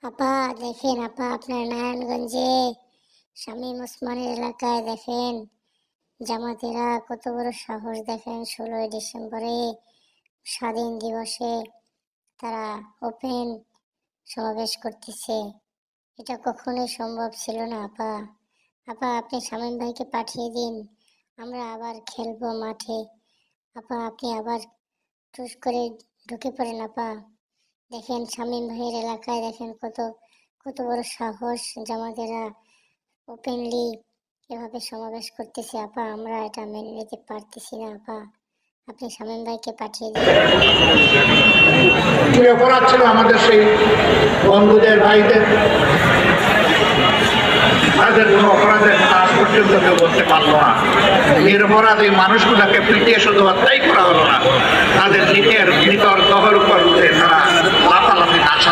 আপা দেখেন, আপা আপনার নারায়ণগঞ্জে শামীম ওসমানের এলাকায় দেখেন জামাতেরা কত বড় সাহস, দেখেন 16ই ডিসেম্বরে স্বাধীন দিবসে তারা ওপেন সমাবেশ করতেছে। এটা কখনোই সম্ভব ছিল না আপা। আপা আপনি শামীম ভাইকে পাঠিয়ে দিন, আমরা আবার খেলবো মাঠে। আপা আপনি আবার টুস করে ঢুকে পড়েন আপা। দেখেন শামীম ভাইয়ের এলাকায় দেখেন কত কত বড় সাহস, জামাতেরা ওপেনলি এভাবে সমাবেশ করতেছে আপা, আমরা এটা মেনে নিতে পারতেছি না আপা। আপনি শামীম ভাইকে পাঠিয়ে দিন। কি অপরাধ ছিল আমাদের সেই বন্ধুদের ভাইদের? তাদের কোনো অপরাধের কথা আজ পর্যন্ত কেউ বলতে পারলো না। নিরপরাধ এই মানুষগুলোকে পিটিয়ে শুধু হত্যাই করা হলো না, তাদের নিজের ভিতর দহর উপর তারা লাফালাফি নাচানা